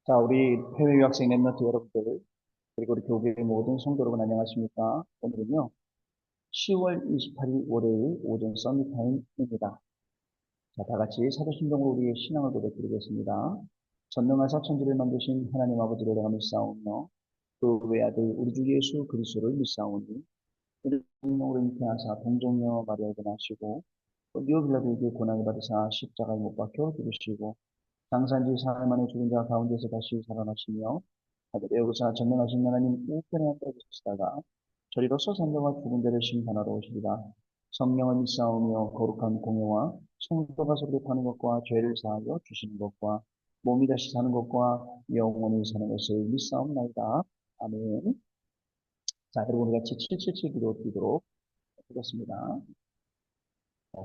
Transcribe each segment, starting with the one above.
자, 우리 해외 유학생 랩런트 여러분들, 그리고 우리 교회의 모든 성도 여러분 안녕하십니까? 오늘은요, 10월 28일 월요일 오전 서밋타임입니다. 자, 다 같이 사도신경으로 우리의 신앙을 고백드리겠습니다. 전능하사 천지를 만드신 하나님 아버지를 내가 믿사오며, 그 외아들 우리 주 예수 그리스도를 믿사오니, 이를 성령으로 잉태하사 동정녀 마리아에게 나시고, 또 뉴빌라드에게 고난을 받으사 십자가에 못 박혀 죽으시고, 장사한지 사흘 만에 죽은 자 가운데서 다시 살아나시며 하늘에 오르사 전능하신 하나님 우편에 앉아 계시다가 저리로서 산자와 죽은 자를 심판하러 오시리라. 성령을 믿사오며 거룩한 공예와 성도가 서로 하는 것과 죄를 사하여 주시는 것과 몸이 다시 사는 것과 영원히 사는 것을 믿사옵나이다. 아멘. 자, 여러분 우리 같이 777 기도 드리도록 하겠습니다.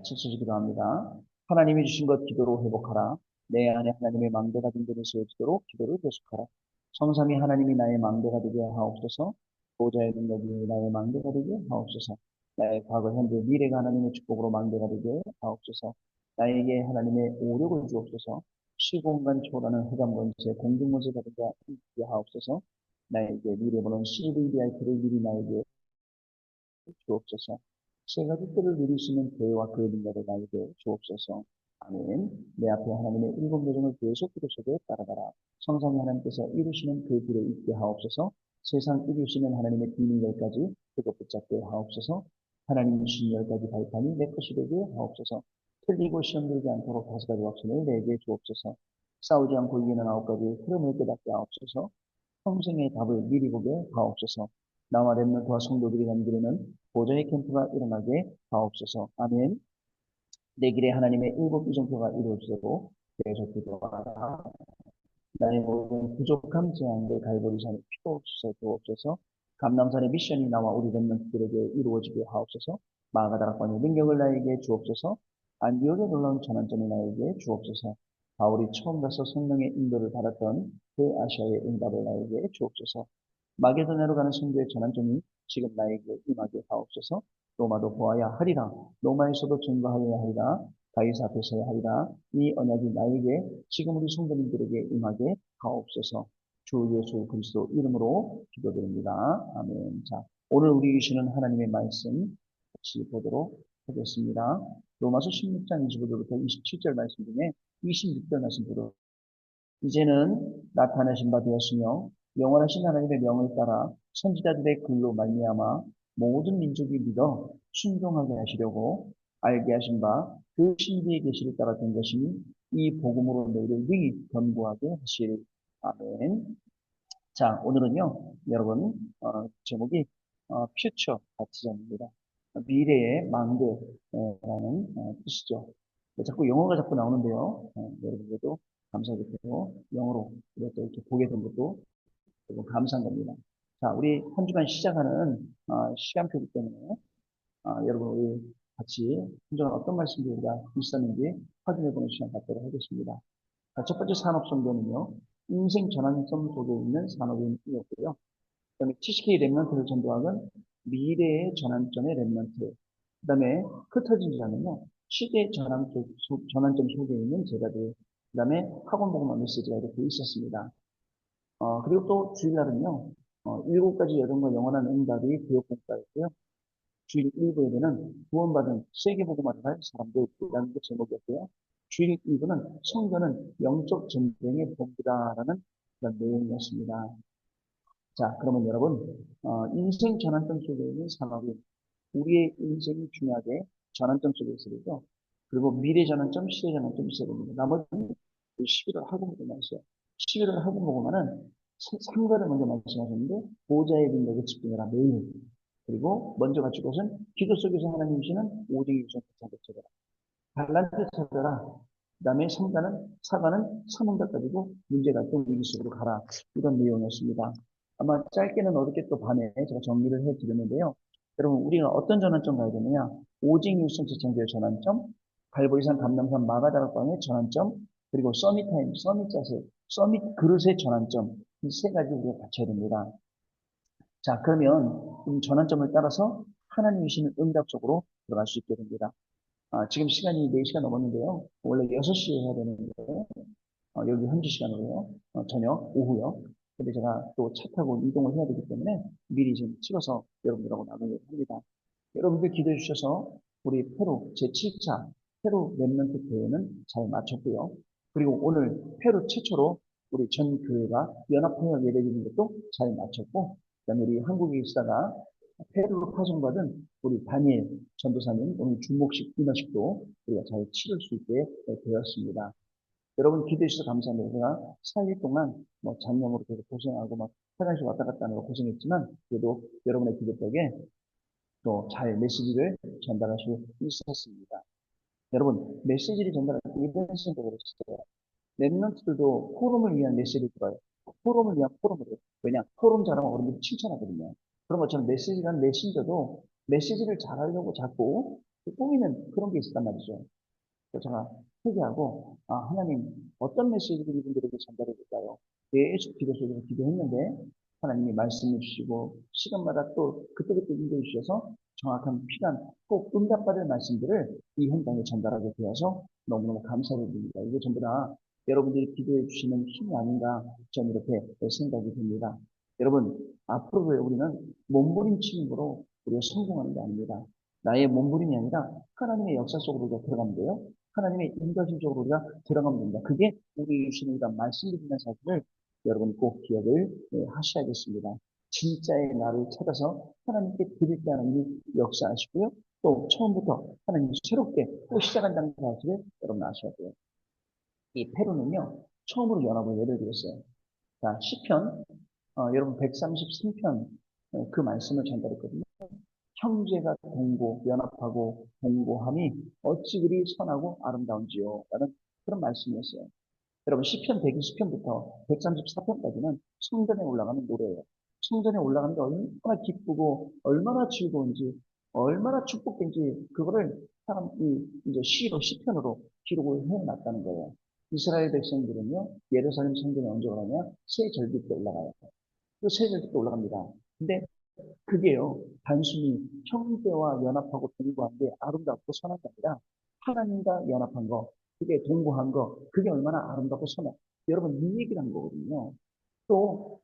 777 기도합니다. 하나님이 주신 것 기도로 회복하라. 내 안에 하나님의 망대가 된 데를 세워지도록 기도를 계속하라. 성삼위 하나님이 나의 망대가 되게 하옵소서. 보좌의 능력이 나의 망대가 되게 하옵소서. 나의 과거, 현재, 미래가 하나님의 축복으로 망대가 되게 하옵소서. 나에게 하나님의 오력을 주옵소서. 시공간 초라는 흑암권세, 공중권세 받은 자 되게 하옵소서. 나에게 미래보는 CVDIP를 미리 나에게 주옵소서. 세 가지 뜻을 누릴 수 있는 교회와 그 능력을 나에게 주옵소서. 아멘. 내 앞에 하나님의 일곱 요정을 계속 기도 속에 따라가라. 성삼위 하나님께서 이루시는 그 길에 있게 하옵소서. 세상 이루시는 하나님의 비밀열까지 그것 붙잡게 하옵소서. 하나님 주신 열 가지 발판이 내 것이 되게 하옵소서. 틀리고 시험 들지 않도록 다섯 가지 확신을 내게 주옵소서. 싸우지 않고 이기는 아홉 가지 흐름을 깨닫게 하옵소서. 평생의 답을 미리 보게 하옵소서. 나와 렘넌트와 성도들이 남기는 보좌의 캠프가 일어나게 하옵소서. 아멘. 내 길에 하나님의 일곱 이정표가 이루어지도록 계속 기도하라. 나의 모든 부족함 제한들 갈보리산에 피도 주사 주옵소서. 감남산의 미션이 나와 우리 렘넌트들에게 이루어지게 하옵소서. 마가다락방의 능력을 나에게 주옵소서. 안디옥의 놀라운 전환점이 나에게 주옵소서. 바울이 처음 가서 성령의 인도를 받았던 그 아시아의 응답을 나에게 주옵소서. 마게도냐로 가는 선교의 전환점이 지금 나에게 임하게 하옵소서. 로마도 보아야 하리라. 로마에서도 증거하여야 하리라. 다윗 앞에 서야 하리라. 이 언약이 나에게 지금 우리 성도님들에게 임하게 하옵소서. 주 예수 그리스도 이름으로 기도드립니다. 아멘. 자, 오늘 우리 주시는 하나님의 말씀 같이 보도록 하겠습니다. 로마서 16장 25절부터 27절 말씀 중에 26절 말씀 보도록. 이제는 나타내신 바 되었으며 영원하신 하나님의 명을 따라 선지자들의 글로 말미암아 모든 민족이 믿어 순종하게 하시려고 알게 하신 바 그 신비의 계시를 따라 된 것이니 이 복음으로 너희를 능히 견고하게 하실. 아멘. 자, 오늘은요, 여러분, 제목이 퓨처 바티즘입니다. 미래의 망대라는 뜻이죠. 자꾸 영어가 자꾸 나오는데요. 여러분들도 감사하게도 영어로 이렇게 보게 된 것도 조금 감사한 겁니다. 자, 우리 한 주간 시작하는 시간표이기 때문에 여러분 우리 같이 한 주간 어떤 말씀이 우리가 있었는지 확인해보는 시간 갖도록 하겠습니다. 자, 첫 번째 산업 선교는요, 인생 전환점 속에 있는 산업인이었고요. 그다음에 TCK 랩런트를 전도학은 미래의 전환점의 랩런트. 그다음에 흩어진자는요, 시대 전환점 속에 있는 제자들. 그다음에 학원복음화 메시지가 이렇게 있었습니다. 그리고 또 주일날은요, 일곱 가지 여정과 영원한 응답이 교육공과였고요. 주일 1부에는 구원받은 세계복음화를 할 사람들이라는 게 제목이었고요. 주일 2부는 성전은 영적 전쟁의 본부다라는 그런 내용이었습니다. 자, 그러면 여러분, 인생 전환점 속에 있는 산업이 우리의 인생이 중요하게 전환점 속에 있어야죠. 그리고 미래 전환점, 시대 전환점 있어야 됩니다. 나머지는 11월 학원보고만 있어요. 11월 학원보고만은 3가를 먼저 말씀하셨는데, 보좌의 능력에 집중해라, 매일. 그리고 먼저 갖출 것은 기도 속에서 하나님 주시는 오직 유선 대창을 찾아라. 달란트 찾아라. 그 다음에 사과는 사명자 가지고 문제 갈등 위기 속으로 가라. 이런 내용이었습니다. 아마 짧게는 어렵게 또 밤에 제가 정리를 해 드렸는데요. 여러분, 우리가 어떤 전환점 가야 되느냐? 오직 유선 대창교회 전환점, 갈보리산 감남산 마가다락방의 전환점, 그리고 서밋타임, 서밋자세, 서밋 그릇의 전환점. 이 세 가지 우리가 갖춰야 됩니다. 자, 그러면 이 전환점을 따라서 하나님이 주시는 응답 속으로 들어갈 수 있게 됩니다. 지금 시간이 4시가 넘었는데요. 원래 6시에 해야 되는데, 여기 현지 시간으로요. 저녁, 오후요. 근데 제가 또 차 타고 이동을 해야 되기 때문에 미리 좀 찍어서 여러분들하고 나누려고 합니다. 여러분들 기도해 주셔서 우리 페루 제7차 페루 랩런트 대회는 잘 마쳤고요. 그리고 오늘 페루 최초로 우리 전 교회가 연합통역 예배드리는 것도 잘 마쳤고, 그다음에 우리 한국에 있다가 페루로 파송받은 우리 다니엘 전도사님 오늘 주목식 인허식도 우리가 잘 치를 수 있게 되었습니다. 여러분 기도해 주셔서 감사합니다. 제가 4일 동안 뭐 장염으로 계속 고생하고 막 화장실 왔다 갔다 하느라 고생했지만 그래도 여러분의 기도 덕에 또 잘 메시지를 전달할 수 있었습니다. 여러분 메시지를 전달할 때 이런 생각을 했어요. 랩런트들도 포럼을 위한 메시지를 들어요. 포럼을 위한 포럼을 해요. 왜냐? 포럼 잘하면 어른들이 칭찬하거든요. 그런 것처럼 메시지란 메신저도 메시지를 잘하려고 자꾸 꾸미는 그런 게 있단 말이죠. 그래서 제가 회개하고, 하나님, 어떤 메시지를 이분들에게 전달해 줄까요? 계속 기도 속에서 기도했는데, 하나님이 말씀해 주시고, 시간마다 또 그때그때 인도해 주셔서 정확한 필요한 꼭 응답받을 말씀들을 이 현장에 전달하게 되어서 너무너무 감사드립니다. 이게 전부 다 여러분들이 기도해 주시는 힘이 아닌가, 저는 이렇게 생각이 듭니다. 여러분, 앞으로 우리는 몸부림치는 으로 우리가 성공하는 게 아닙니다. 나의 몸부림이 아니라 하나님의 역사 속으로 우리가 들어가면 돼요. 하나님의 인도하심적으로 우리가 들어가면 됩니다. 그게 우리 주시는 말씀드리는 사실을 여러분 꼭 기억을 하셔야겠습니다. 진짜의 나를 찾아서 하나님께 드릴 때 하나님이 역사하시고요. 또 처음부터 하나님이 새롭게 또 시작한다는 사실을 여러분 아셔야 돼요. 이 페루는요, 처음으로 연합을 예를 들었어요. 자, 시편, 여러분 133편 그 말씀을 전달했거든요. 형제가 연합하고 동고함이 어찌 그리 선하고 아름다운지요. 라는 그런 말씀이었어요. 여러분, 시편 120편부터 134편까지는 성전에 올라가는 노래예요. 성전에 올라가는 게 얼마나 기쁘고, 얼마나 즐거운지, 얼마나 축복된지, 그거를 사람이 이제 시로, 시편으로 기록을 해놨다는 거예요. 이스라엘 백성들은요, 예루살렘 성전에 언제 올라가냐? 새 절기 때 올라가요. 그 새 절기 때 올라갑니다. 근데 그게요, 단순히 형제와 연합하고 동거한 게 아름답고 선한 게 아니라 하나님과 연합한 거, 그게 동거한 거, 그게 얼마나 아름답고 선한, 여러분, 이 얘기를 한 거거든요. 또,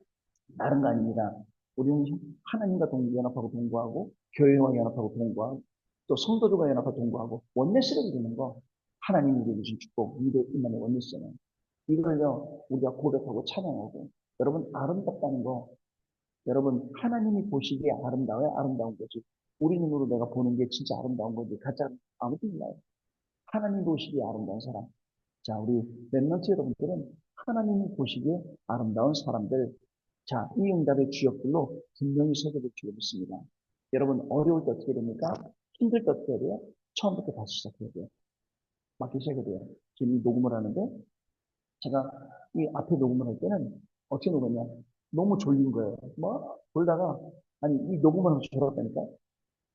다른 거 아닙니다. 우리는 하나님과 연합하고 동거하고, 교회와 연합하고 동거하고, 또 성도들과 연합하고 동거하고, 원내스를 이루는 거, 하나님이 우리에게 주신 축복, 이만의 원내스는. 이걸요, 우리가 고백하고 찬양하고, 여러분, 아름답다는 거, 여러분, 하나님이 보시기에 아름다워야 아름다운 거지. 우리 눈으로 내가 보는 게 진짜 아름다운 건지, 가짜 아무도 몰라요. 하나님 보시기에 아름다운 사람. 자, 우리 랩런트 여러분들은 하나님이 보시기에 아름다운 사람들. 자, 이 응답의 주역들로 분명히 서도록 주고 있습니다. 여러분, 어려울 때 어떻게 됩니까? 힘들 때 어떻게 해야 돼요? 처음부터 다시 시작해야 돼요. 맡기 시작해야 돼요. 지금 이 녹음을 하는데, 제가 이 앞에 녹음을 할 때는 어떻게 녹음냐? 너무 졸린 거예요. 막 졸다가 아니 이 녹음을 하면서 졸았다니까.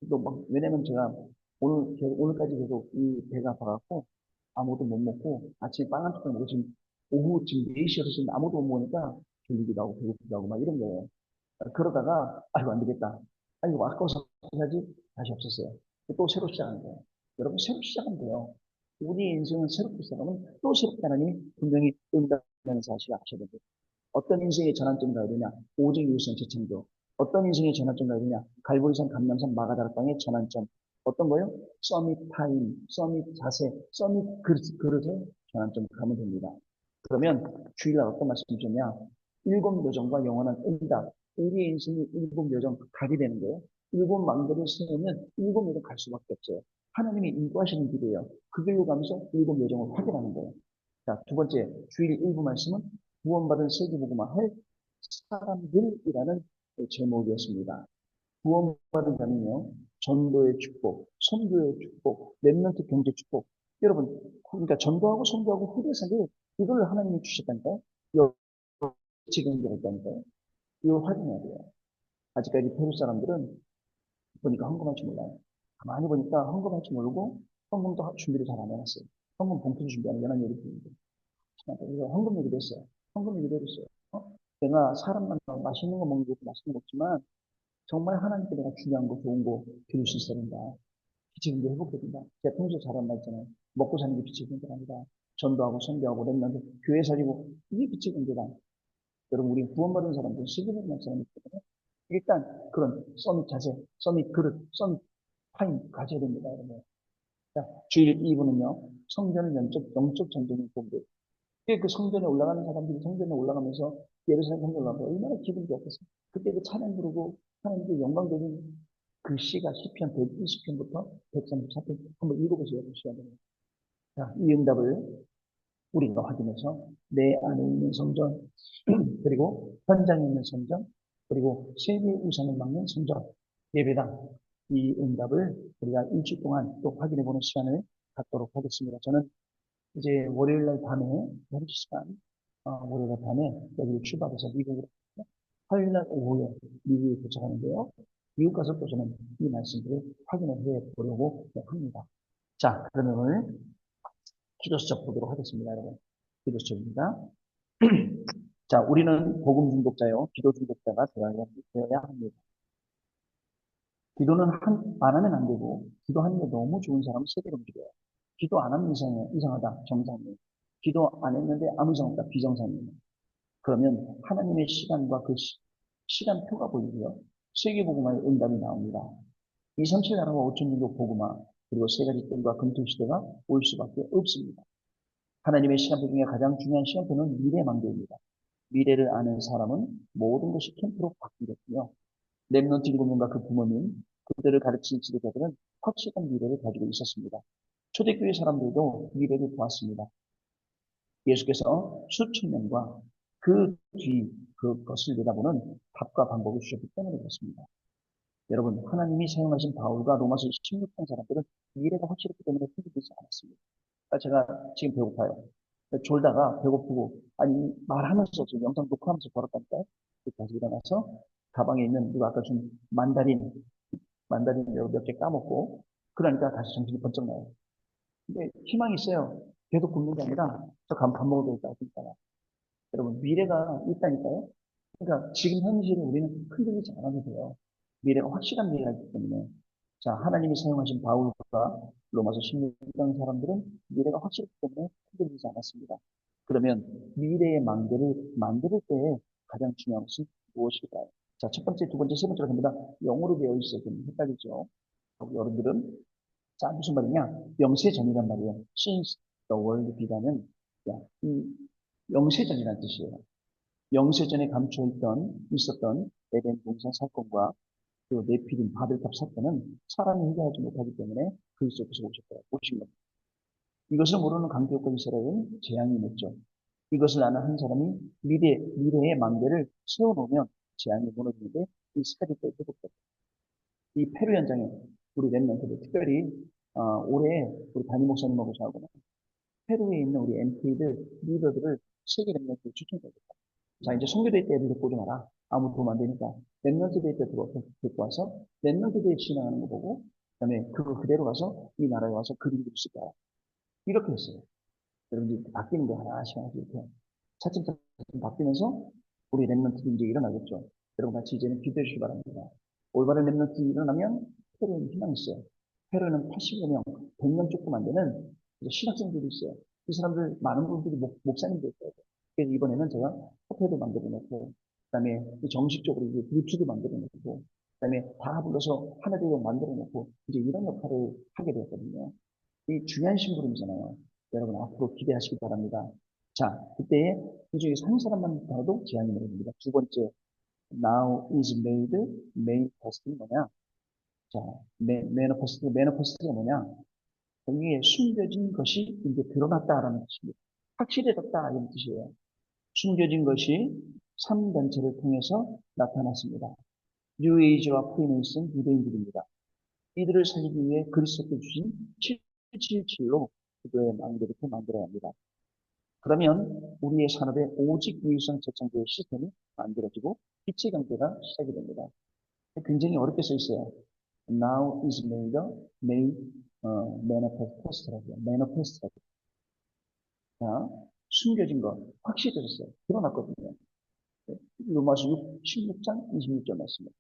또 막 왜냐면 제가 오늘까지 계속 이 배가 아파갖고 아무것도 못 먹고 아침에 빵 한 숟갈 먹고 지금 오후 지금 4시여서 지금 아무것도 못 먹으니까 졸리기도 하고 배고프기도 하고 막 이런 거예요. 그러다가 아이고 안 되겠다. 아이고 아까워서 해야지 다시 없었어요. 또 새로 시작하는 거예요. 여러분 새로 시작하면 돼요. 우리 인생은 새롭게 시작하면 또 새롭게 하나님이 분명히 응답하는 사실을 아셔야 됩니다. 어떤 인생의 전환점 가야 되냐? 오직 유선 재창조. 어떤 인생의 전환점 가야 되냐? 갈보리산, 감남산, 마가다락방의 전환점. 어떤 거요? 서밋 타임, 서밋 자세, 서밋 그릇의 전환점 가면 됩니다. 그러면 주일날 어떤 말씀 주셨냐? 일곱 요정과 영원한 응답. 우리의 인생이 일곱 요정 가게 되는 거예요. 일곱 망대를 세우면 일곱 요정 갈 수밖에 없어요. 하나님이 인도하시는 길이에요. 그 길로 가면서 일곱 요정을 확인하는 거예요. 자, 두 번째, 주일 일부 말씀은 구원받은 세계복음화 할 사람들이라는 제목이었습니다. 구원받은 자는요, 전도의 축복, 선교의 축복, 랩런트 경제 축복. 여러분, 그러니까 전도하고 선교하고 후대사를 이걸 하나님이 주셨다니까요. 지금 경제했다니까요. 이걸 확인해야 돼요. 아직까지 페루 사람들은 보니까 헌금할 줄 몰라요. 가만히 보니까 헌금할 줄 모르고 헌금도 준비를 잘 안 해놨어요. 헌금 봉투 준비하는 연한 얘기 드립니다. 그래서 헌금 얘기도 했어요. 헌금 얘기도 했어요. 내가 사람 만나 맛있는 거 먹는 것도 맛있는 거 먹지만 정말 하나님께 내가 중요한 거, 좋은 거 드릴 수 있어야 된다. 빛의 경제 회복해준다. 제가 평소에 잘한 말 있잖아요. 먹고 사는 게 빛의 경제가 아니다. 전도하고 선교하고 랩런트 교회 살리고 이게 빛의 경제다. 여러분, 우리 구원받은 사람들, 세계를 만난 사람이기 때문에 일단 그런 서밋 자세, 서밋 그릇, 서밋 타임 가져야 됩니다, 여러분. 자, 주일 2부는요, 성전 영적 전쟁의 본들. 그 성전에 올라가는 사람들이 성전에 올라가면서 예루살렘 성전 올라가면 얼마나 기분이 좋겠어요. 그때 그 찬양 부르고 하나님께 영광되는 그 시가 시편 120편부터 134편 한번 읽어보세요. 시간에. 자, 이 응답을 우리가 확인해서 내 안에 있는 성전, 그리고 현장에 있는 성전, 그리고 세계 우상을 막는 성전, 예배당, 이 응답을 우리가 일주일 동안 또 확인해보는 시간을 갖도록 하겠습니다. 저는 이제 월요일날 밤에 11시간, 월요일날 밤에 여기를 출발해서 미국으로 화요일날 오후에 미국에 도착하는데요. 미국 가서 또 저는 이 말씀들을 확인을 해 보려고 합니다. 자, 그러면 오늘 기도 수첩 보도록 하겠습니다, 여러분. 기도 수첩입니다. 자, 우리는 복음 중독자요, 기도 중독자가 되어야 합니다. 기도는 안 하면 안 되고, 기도하는 게 너무 좋은 사람은 세대로 움직여요. 기도 안 하면 이상하다, 정상이에요. 기도 안 했는데 아무 이상 없다, 비정상이에요. 그러면 하나님의 시간과 그 시간표가 보이고요. 세계복음화의 응답이 나옵니다. 237 나라와 5천년도 복음화, 그리고 세 가지 뜸과 금토 시대가 올 수밖에 없습니다. 하나님의 시간표 중에 가장 중요한 시간표는 미래 망대입니다. 미래를 아는 사람은 모든 것이 캠프로 바뀌겠고요. 렘넌트 7명과 그 부모님, 그들을 가르친 지도자들은 확실한 미래를 가지고 있었습니다. 초대교회 사람들도 미래를 보았습니다. 예수께서 수천 명과 그 뒤 그것을 내다보는 답과 방법을 주셨기 때문에 그렇습니다. 여러분, 하나님이 사용하신 바울과 로마서 16장 사람들은 미래가 확실했기 때문에 흔들리지 않았습니다. 제가 지금 배고파요. 졸다가 배고프고, 아니, 말하면서 지금 영상 녹화하면서 걸었다니까요. 다시 일어나서 가방에 있는, 누가 아까 준 만다린 몇 개 까먹고, 그러니까 다시 정신이 번쩍 나요. 근데 희망이 있어요. 계속 굶는 게 아니라, 저 밥 먹어도 되니까. 여러분, 미래가 있다니까요. 그러니까 지금 현실에 우리는 흔들리지 않아도 돼요. 미래가 확실한 미래가 있기 때문에. 자, 하나님이 사용하신 바울과 로마서 16장 사람들은 미래가 확실했기 때문에 흔들리지 않았습니다. 그러면 미래의 망대를 만들 때에 가장 중요한 것은 무엇일까요? 자, 첫 번째, 두 번째, 세 번째가 됩니다. 영어로 되어 있어요. 좀 헷갈리죠? 여러분들은, 자, 무슨 말이냐? 영세전이란 말이에요. Since the world began은, 이 영세전이라는 뜻이에요. 영세전에 있었던 에덴 동산 사건과 그 네피림 바벨탑 사건은 사람이 해결하지 못하기 때문에 그리스도께서 오신 겁니다. 이것을 모르는 강대국과 이스라엘은 재앙이 맺죠. 이것을 아는 한 사람이 미래의 망대를 세워놓으면 재앙이 무너지는데 이 스카디 때 회복됐다. 이 페루 현장에 우리 랩런트들 특별히 올해 우리 담임 목사님하고 저하고는 페루에 있는 우리 MK들 리더들을 세계 랩런트에 추천드립니다. 자, 이제 선교대 때 애들 데리고 오지 마라. 아무 도움 안 되니까. 랩런트 대회 때 데리고 와서 랩런트 대회 진행하는 거 보고 그다음에 그거 그대로 가서 이 나라에 와서 그림도 쓸 거야. 이렇게 했어요. 여러분들이 바뀌는 거 하나씩 하나씩 이렇게 차츰차츰 바뀌면서 우리 랩런트도 이제 일어나겠죠. 여러분 같이 이제는 기도해 주시기 바랍니다. 올바른 랩런트 일어나면 페루에는 희망이 있어요. 페루에는 85명, 100명 조금 안 되는 이제 신학생들이 있어요. 이 사람들 많은 분들이 목사님도 있어요. 그래서 이번에는 제가 협회도 만들어 놓고, 그다음에 정식적으로 이제 유튜브 만들어 놓고, 그다음에 다 불러서 하나 되고 만들어 놓고 이제 이런 역할을 하게 되었거든요. 이 중요한 심부름이잖아요. 여러분 앞으로 기대하시기 바랍니다. 자, 그때에 이 중에서 한 사람만 봐도 재앙이 내립니다. 두 번째, now is manifest는 뭐냐? 자, manifest가 뭐냐? 여기에 숨겨진 것이 이제 드러났다라는 뜻입니다. 확실해졌다 이런 뜻이에요. 숨겨진 것이 3단체를 통해서 나타났습니다. 뉴에이지와 프리메이슨 유대인들입니다. 이들을 살리기 위해 그리스도께 주신 777로 기도의 망대를 만들어야 합니다. 그러면 우리의 산업에 오직 유일성 재창조의 시스템이 만들어지고 빛의 경제가 시작이 됩니다. 굉장히 어렵게 써 있어요. Now is made manifest라고요. manifest라고. 자, 숨겨진 것 확실해졌어요. 드러났거든요. 로마서 16장 26절 말씀입니다.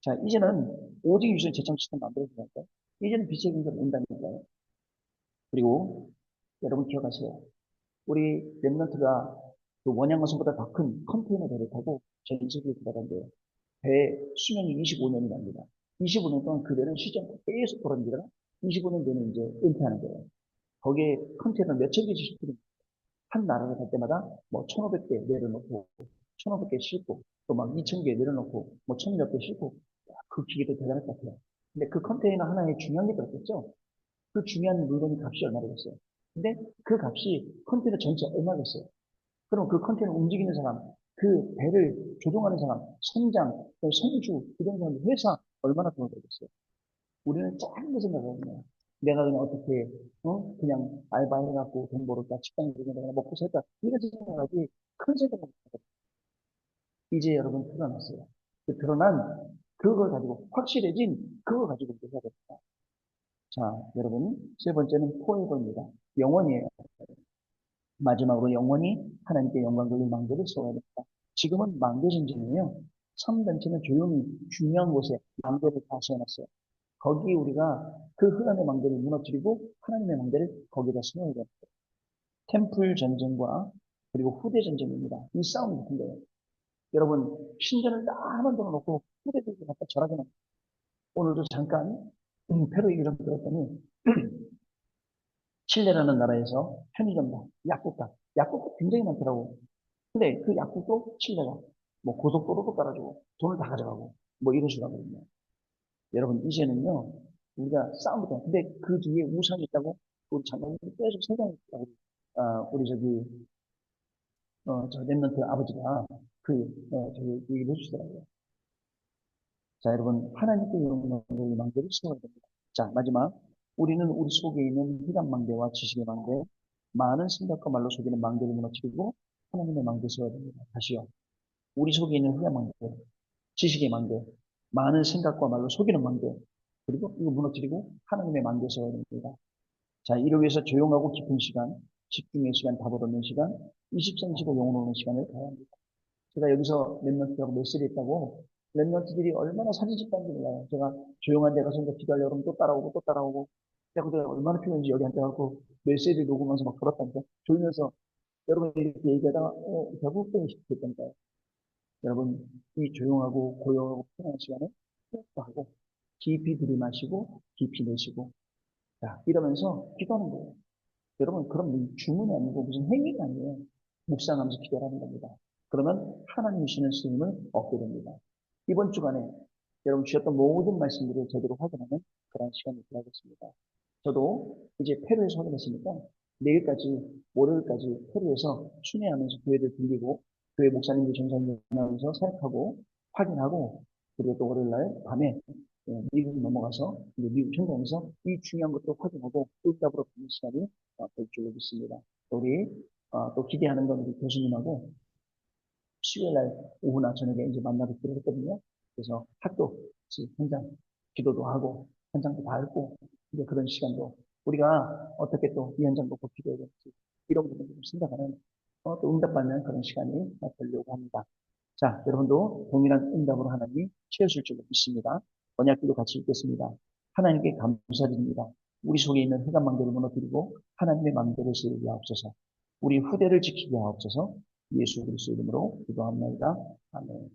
자, 이제는 오직 유일성 재창 시스템 만들어지니까 이제는 빛의 경제가 온다니까요. 그리고 여러분 기억하세요. 우리 랩런트가 그 원양어선보다 더 큰 컨테이너 배를 타고 전 세계에 들어간대요. 배 수명이 25년이 납니다. 25년 동안 그 배는 쉬지 않고 계속 돌아다니다가 25년 되면 이제 은퇴하는 거예요. 거기에 컨테이너 몇천 개씩 싣고 한 나라를 갈 때마다 뭐 1,500개 내려놓고 1,500개 싣고 또 막 2,000개 내려놓고 뭐 1,000몇 개 싣고 그 기계도 대단할 것 같아요. 근데 그 컨테이너 하나에 중요한 게 들었겠죠? 그 중요한 물건이 값이 얼마겠어요? 근데 그 값이 컨테이너 전체 얼마겠어요? 그럼 그 컨테이너 움직이는 사람, 그 배를 조종하는 사람, 선장, 선주, 이런 사람, 회사 얼마나 돈을 벌겠어요? 우리는 작은 거 생각하거든요. 내가 그냥 어떻게, 그냥 알바해갖고 돈 벌었다, 직장 들면 내가 먹고 살다, 이런 생각하지, 큰 생각을 못하거든요. 이제 여러분 드러났어요. 그 드러난 그걸 가지고, 확실해진 그걸 가지고 이제 해야 됩니다. 자, 여러분, 세 번째는 포에버입니다. 영원이에요. 마지막으로 영원히 하나님께 영광 돌릴 망대를 세워야 됩니다. 지금은 망대 전쟁이에요. 참전체는 조용히 중요한 곳에 망대를 다 세워놨어요. 거기 우리가 그 흑암의 망대를 무너뜨리고 하나님의 망대를 거기다 세워야 됩니다. 템플 전쟁과 그리고 후대 전쟁입니다. 이 싸움이 같은데요. 여러분, 신전을 다 만들어 놓고 후대들이 갖다 절하게 납니다. 오늘도 잠깐 페루 얘기 좀 들었더니 칠레라는 나라에서 편의점과 약국가, 약국가 굉장히 많더라고. 근데 그 약국도 칠레가 뭐 고속도로도 깔아주고 돈을 다 가져가고 뭐 이런 식으로 하거든요. 여러분 이제는요 우리가 싸움부터 근데 그 뒤에 우상이 있다고 우리 장로님이 계속 설명했다고 우리 저기 저 랩런트 아버지가 저기 얘기를 해주시더라고요. 자 여러분 하나님께 영광을 망대를 세워야 됩니다. 자 마지막 우리는 우리 속에 있는 희단 망대와 지식의 망대 많은 생각과 말로 속이는 망대를 무너뜨리고 하나님의 망대 세워야 됩니다. 다시요. 우리 속에 있는 희단 망대, 지식의 망대, 많은 생각과 말로 속이는 망대, 그리고 이거 무너뜨리고 하나님의 망대 세워야 됩니다. 자, 이를 위해서 조용하고 깊은 시간, 집중의 시간, 답을 얻는 시간, 24시간 영혼 오는 시간을 가야 합니다. 제가 여기서 랩런트하고 메시지 했다고 랩런트들이 얼마나 사진 찍는지 몰라요. 제가 조용한 데 가서 이제 기다려 그러면 또 따라오고 또 따라오고 그래서 내가 얼마나 필요한지 여기 앉아갖고 메시지 녹음하면서 막 돌았다니까 졸면서 여러분 이렇게 얘기하다가 결국 시켰다니까요. 여러분 이 조용하고 고요하고 편안한 시간에 호흡도 하고 깊이 들이마시고 깊이 내쉬고 자 이러면서 기도하는 거예요. 여러분 그럼 주문이 아니고 무슨 행위가 아니에요. 묵상하면서 기도하는 겁니다. 그러면 하나님 주시는 쓰임을 얻게 됩니다. 이번 주간에 여러분 주셨던 모든 말씀들을 제대로 확인하는 그런 시간이 되겠습니다. 저도 이제 페루에서 확인했으니까 내일까지 월요일까지 페루에서 순회하면서 교회를 들리고 교회 목사님들 전사님 만나면서 사역하고 확인하고 그리고 또 월요일날 밤에 미국 넘어가서 미국 현장에서 이 중요한 것도 확인하고 응답으로 가는 시간이 될 줄로 믿습니다. 우리 또 기대하는 건 우리 교수님하고 수요일날 오후나 저녁에 이제 만나 뵙기로 했거든요. 그래서 학교 현장 기도도 하고 현장도 밟고 이제 그런 시간도 우리가 어떻게 또 이 현장도 꼭 기도해야 될지 이런 부분을 좀 생각하는 또 응답받는 그런 시간이 되려고 합니다. 자, 여러분도 동일한 응답으로 하나님이 채우실 줄로 믿습니다. 언약기도 같이 읽겠습니다. 하나님께 감사드립니다. 우리 속에 있는 흑암 망대를 무너뜨리고 하나님의 망대를 세우게 하옵소서. 우리 후대를 지키게 하옵소서. 예수 그리스도 이름으로 기도합니다. 아멘.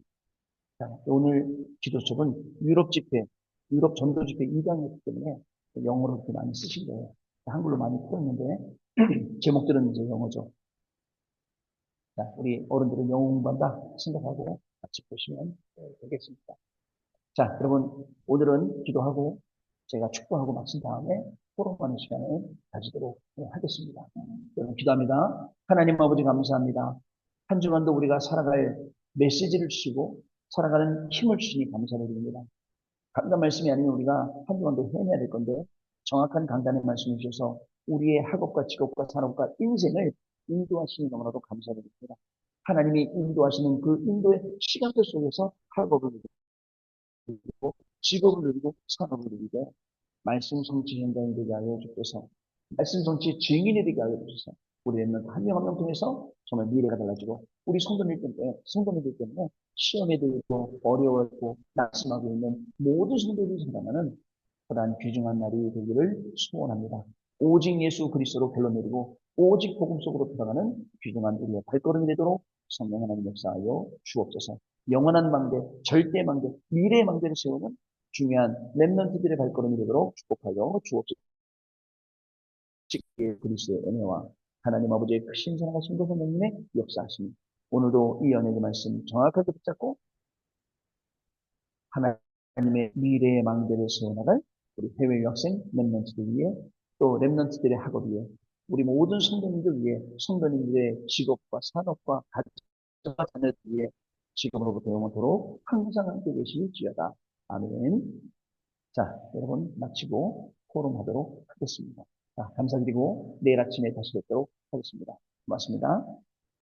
자, 오늘 기도첩은 유럽 집회, 유럽 전도 집회 2강이었기 때문에 영어로 그렇게 많이 쓰신 거예요. 한글로 많이 풀었는데 제목들은 이제 영어죠. 자, 우리 어른들은 영어 공부한다 생각하고 같이 보시면 되겠습니다. 자, 여러분 오늘은 기도하고 제가 축도하고 마친 다음에 토론하는 시간을 가지도록 하겠습니다. 여러분 기도합니다. 하나님 아버지 감사합니다. 한 주간도 우리가 살아갈 메시지를 주시고 살아가는 힘을 주시니 감사드립니다. 강단 말씀이 아니면 우리가 한 주간도 헤매야 될 건데 정확한 강단의 말씀을 주셔서 우리의 학업과 직업과 산업과 인생을 인도하시니 너무나도 감사드립니다. 하나님이 인도하시는 그 인도의 시간들 속에서 학업을 누리고 직업을 누리고 산업을 누리되 말씀 성취 현장이 되게 하여 주옵소서. 말씀 성취 증인이 되게 하여 주옵소서. 우리는 한 명 한 명 통해서 정말 미래가 달라지고 우리 성도님들 때문에 시험에 들고 어려웠고 낙심하고 있는 모든 성도들이 생각하는 그러한 귀중한 날이 되기를 소원합니다. 오직 예수 그리스도로 결론 내리고 오직 복음 속으로 들어가는 귀중한 우리의 발걸음이 되도록 성령 하나님 역사하여 주옵소서. 영원한 망대, 절대 망대, 미래의 망대를 세우는 중요한 렘넌트들의 발걸음이 되도록 축복하여 주옵소서. 그리스도의 은혜와 하나님 아버지의 크신 사랑하신 그 성령님의 역사하심, 오늘도 이 연예의 말씀 정확하게 붙잡고 하나님의 미래의 망대를 세워나갈 우리 해외 유학생 렘넌트들 위해, 또 렘넌트들의 학업 위해, 우리 모든 성도님들 위해, 성도님들의 직업과 산업과 가정과 자녀들 위해 지금으로부터 영원토록 항상 함께 계시지어다. 아멘. 자, 여러분 마치고 포럼하도록 하겠습니다. 자, 감사드리고 내일 아침에 다시 뵙도록 하겠습니다. 고맙습니다.